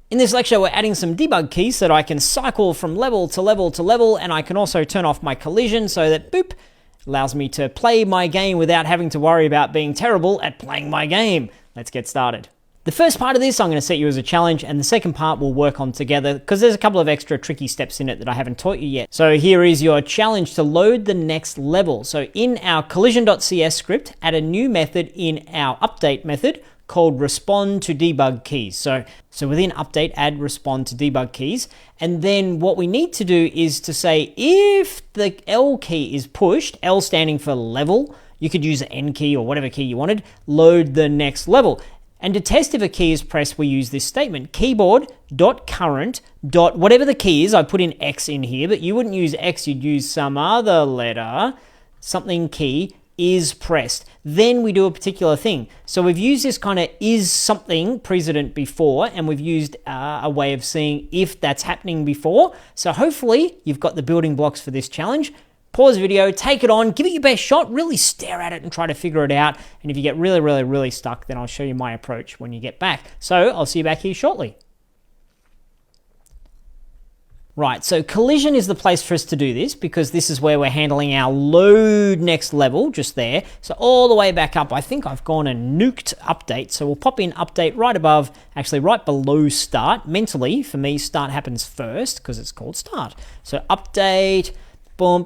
In this lecture, we're adding some debug keys so that I can cycle from level to level to level, and I can also turn off my collision so that, boop, allows me to play my game without having to worry about being terrible at playing my game. Let's get started. The first part of this, I'm going to set you as a challenge, and the second part we'll work on together because there's a couple of extra tricky steps in it that I haven't taught you yet. So here is your challenge to load the next level. So in our collision.cs script, add a new method in our update method called respond to debug keys. So within update, add respond to debug keys. And then what we need to do is to say if the L key is pushed, L standing for level, you could use the N key or whatever key you wanted, load the next level. And to test if a key is pressed, we use this statement, keyboard.current. Whatever the key is, I put in X in here, but you wouldn't use X, you'd use some other letter, something key, is pressed. Then we do a particular thing. So we've used this kind of is something precedent before, and we've used a way of seeing if that's happening before. So hopefully you've got the building blocks for this challenge. Pause the video, take it on, give it your best shot, really stare at it and try to figure it out. And if you get really stuck, then I'll show you my approach when you get back. So I'll see you back here shortly. Right, so collision is the place for us to do this because this is where we're handling our load next level, just there. So all the way back up, I think I've gone and nuked update. So we'll pop in update right above, actually right below start. Mentally, for me, start happens first because it's called start. So update, boom,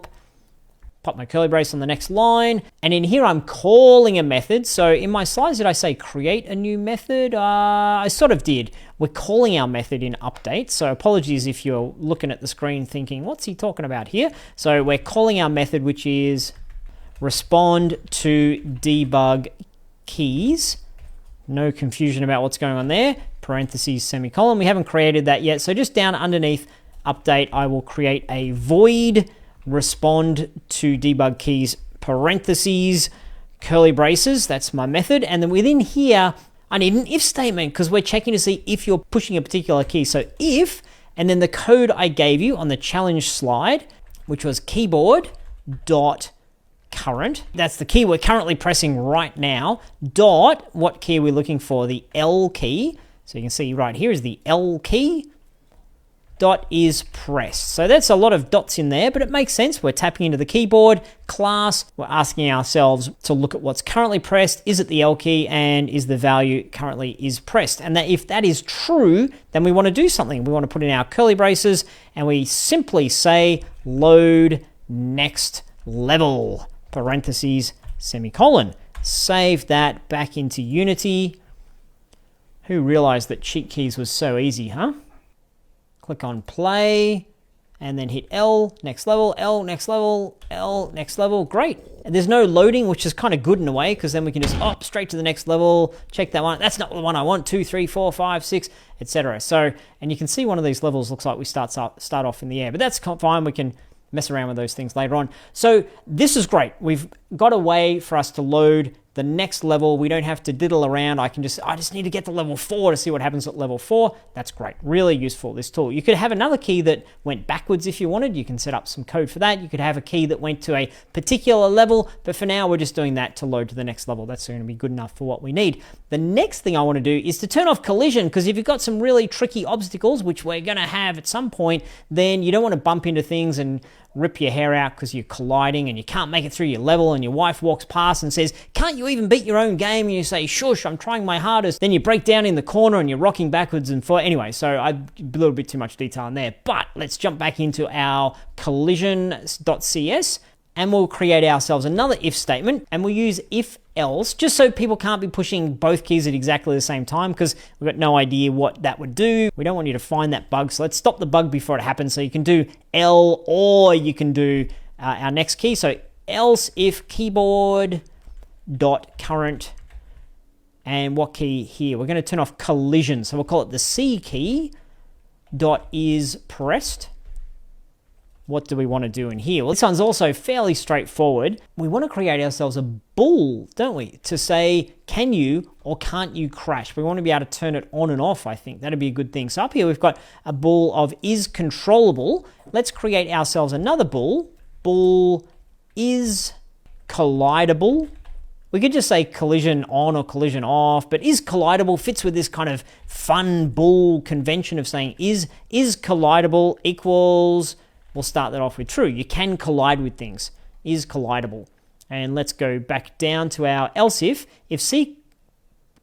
pop my curly brace on the next line. And in here, I'm calling a method. So in my slides, did I say create a new method? I sort of did. We're calling our method in update. So apologies if you're looking at the screen thinking, what's he talking about here? So we're calling our method, which is respond to debug keys. No confusion about what's going on there. Parentheses, semicolon. We haven't created that yet. So just down underneath update, I will create a void respond to debug keys, parentheses, curly braces. That's my method. And then within here, I need an if statement because we're checking to see if you're pushing a particular key. So if, and then the code I gave you on the challenge slide, which was keyboard.current. That's the key we're currently pressing right now. Dot, what key are we looking for? The L key. So you can see right here is the L key. Dot is pressed. So that's a lot of dots in there, but it makes sense. We're tapping into the keyboard class. We're asking ourselves to look at what's currently pressed. Is it the L key and is the value currently is pressed? And that if that is true, then we want to do something. We want to put in our curly braces and we simply say load next level, parentheses, semicolon. Save that back into Unity. Who realized that cheat keys was so easy, huh? Click on play and then hit L, next level, L, next level, L, next level. Great. And there's no loading, which is kind of good in a way because then we can just straight to the next level, check that one. That's not the one I want, 2, 3, 4, 5, 6, etc. So, and you can see one of these levels looks like we start off in the air, but that's fine. We can mess around with those things later on. So this is great. We've got a way for us to load the next level. We don't have to diddle around. I just need to get to level 4 to see what happens at level 4. That's great. Really useful, this tool. You could have another key that went backwards if you wanted. You can set up some code for that. You could have a key that went to a particular level, but for now, we're just doing that to load to the next level. That's going to be good enough for what we need. The next thing I want to do is to turn off collision, because if you've got some really tricky obstacles, which we're going to have at some point, then you don't want to bump into things and rip your hair out because you're colliding and you can't make it through your level, and your wife walks past and says, can't you even beat your own game? And you say, shush, I'm trying my hardest. Then you break down in the corner and you're rocking backwards and forth. Anyway, so a little bit too much detail in there, but let's jump back into our collision.cs and we'll create ourselves another if statement, and we'll use if else, just so people can't be pushing both keys at exactly the same time, because we've got no idea what that would do. We don't want you to find that bug, so let's stop the bug before it happens. So you can do L, or you can do our next key. So else if keyboard.current, and what key here? We're going to turn off collision, so we'll call it the C key dot is pressed. What do we want to do in here? Well, this one's also fairly straightforward. We want to create ourselves a bool, don't we? To say, can you or can't you crash? We want to be able to turn it on and off, I think. That'd be a good thing. So up here, we've got a bool of is controllable. Let's create ourselves another bool. Bool is collidable. We could just say collision on or collision off, but is collidable fits with this kind of fun bull convention of saying is collidable equals, we'll start that off with true. You can collide with things, is collidable. And let's go back down to our else if C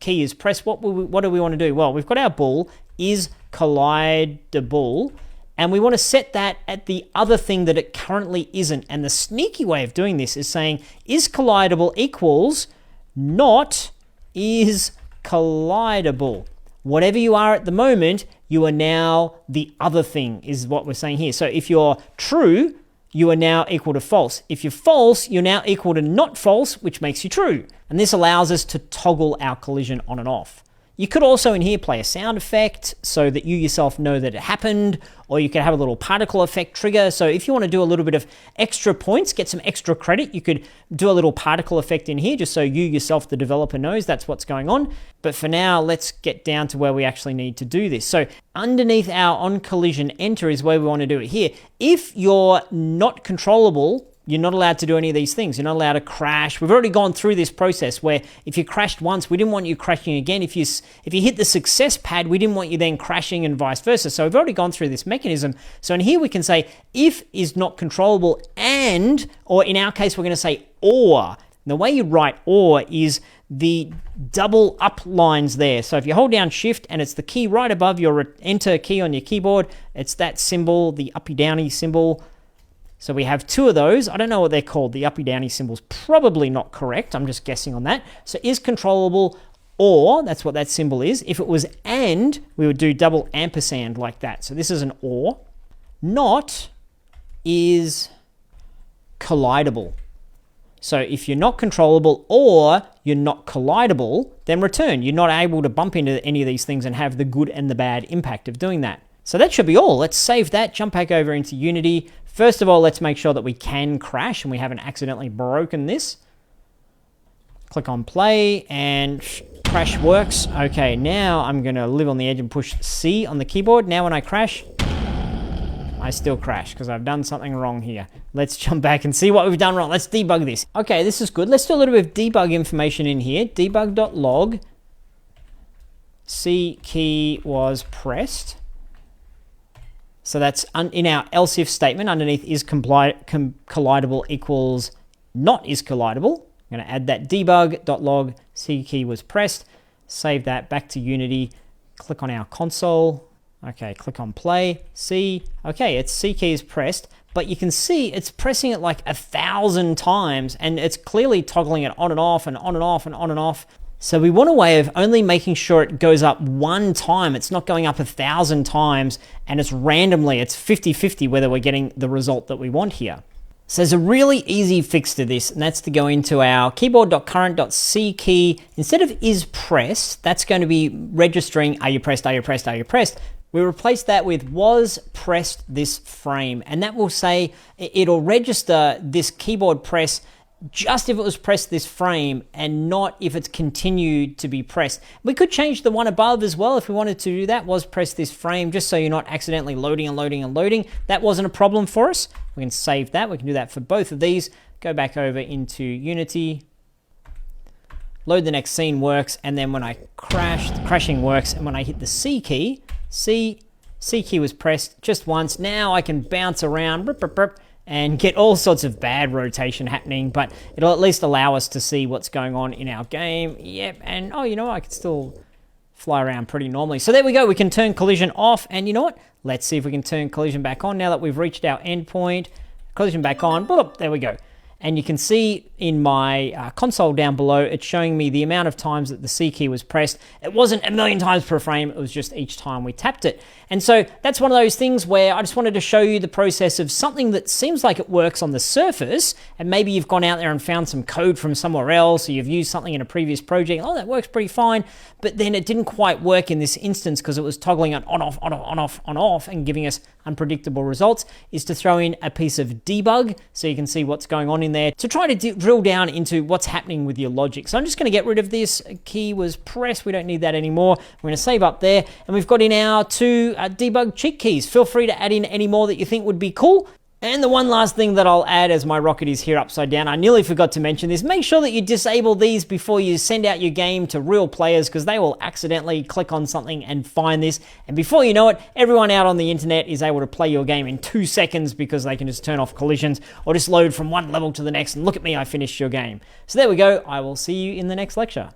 key is pressed, what do we want to do? Well, we've got our bull, is collidable, and we want to set that at the other thing that it currently isn't. And the sneaky way of doing this is saying is collidable equals not is collidable. Whatever you are at the moment, you are now the other thing, is what we're saying here. So if you're true, you are now equal to false. If you're false, you're now equal to not false, which makes you true. And this allows us to toggle our collision on and off. You could also in here play a sound effect so that you yourself know that it happened, or you could have a little particle effect trigger. So if you want to do a little bit of extra points, get some extra credit, you could do a little particle effect in here just so you yourself, the developer, knows that's what's going on. But for now, let's get down to where we actually need to do this. So underneath our on collision enter is where we want to do it here. If you're not controllable, you're not allowed to do any of these things. You're not allowed to crash. We've already gone through this process where if you crashed once, we didn't want you crashing again. If you hit the success pad, we didn't want you then crashing and vice versa. So we've already gone through this mechanism. So in here we can say if is not controllable and, or in our case, we're going to say or. And the way you write or is the double up lines there. So if you hold down shift and it's the key right above your enter key on your keyboard, it's that symbol, the uppy downy symbol. So we have two of those. I don't know what they're called. The uppy downy symbol's probably not correct. I'm just guessing on that. So is controllable or, that's what that symbol is. If it was and, we would do double ampersand like that. So this is an or. Not is collidable. So if you're not controllable or you're not collidable, then return. You're not able to bump into any of these things and have the good and the bad impact of doing that. So that should be all. Let's save that, jump back over into Unity. First of all, let's make sure that we can crash and we haven't accidentally broken this. Click on play and crash works. Okay, now I'm gonna live on the edge and push C on the keyboard. Now when I crash, I still crash because I've done something wrong here. Let's jump back and see what we've done wrong. Let's debug this. Okay, this is good. Let's do a little bit of debug information in here. Debug.log, C key was pressed. So that's in our else if statement underneath is collidable equals not is collidable. I'm going to add that debug.log, C key was pressed. Save that back to Unity. Click on our console. Okay, click on play. C. Okay, it's C key is pressed, but you can see it's pressing it like 1,000 times and it's clearly toggling it on and off and on and off and on and off. So we want a way of only making sure it goes up one time. It's not going up 1,000 times and it's randomly, it's 50-50 whether we're getting the result that we want here. So there's a really easy fix to this, and that's to go into our keyboard.current.c key. Instead of is pressed, that's going to be registering are you pressed, are you pressed, are you pressed. We replace that with was pressed this frame, and that will say it'll register this keyboard press just if it was pressed this frame and not if it's continued to be pressed. We could change the one above as well if we wanted to do that, was pressed this frame, just so you're not accidentally loading and loading and loading. That wasn't a problem for us. We can save that. We can do that for both of these. Go back over into Unity. Load the next scene works, and then when I crash, the crashing works, and when I hit the C key, C key was pressed just once. Now I can bounce around, and get all sorts of bad rotation happening, but it'll at least allow us to see what's going on in our game. Yep, and oh, you know what? I can still fly around pretty normally. So there we go. We can turn collision off, and you know what? Let's see if we can turn collision back on now that we've reached our endpoint. Collision back on. Boop, there we go. And you can see in my console down below, it's showing me the amount of times that the C key was pressed. It wasn't 1,000,000 times per frame, it was just each time we tapped it. And so that's one of those things where I just wanted to show you the process of something that seems like it works on the surface, and maybe you've gone out there and found some code from somewhere else, or you've used something in a previous project, oh, that works pretty fine, but then it didn't quite work in this instance because it was toggling it on, off, on, off, on, off, on, off, and giving us unpredictable results, is to throw in a piece of debug so you can see what's going on in there to try to drill down into what's happening with your logic. So I'm just going to get rid of this. Key was pressed. We don't need that anymore. We're going to save up there, and we've got in our two debug cheat keys. Feel free to add in any more that you think would be cool. And the one last thing that I'll add as my rocket is here upside down, I nearly forgot to mention this, make sure that you disable these before you send out your game to real players, because they will accidentally click on something and find this, and before you know it, everyone out on the internet is able to play your game in 2 seconds because they can just turn off collisions or just load from one level to the next and look at me, I finished your game. So there we go, I will see you in the next lecture.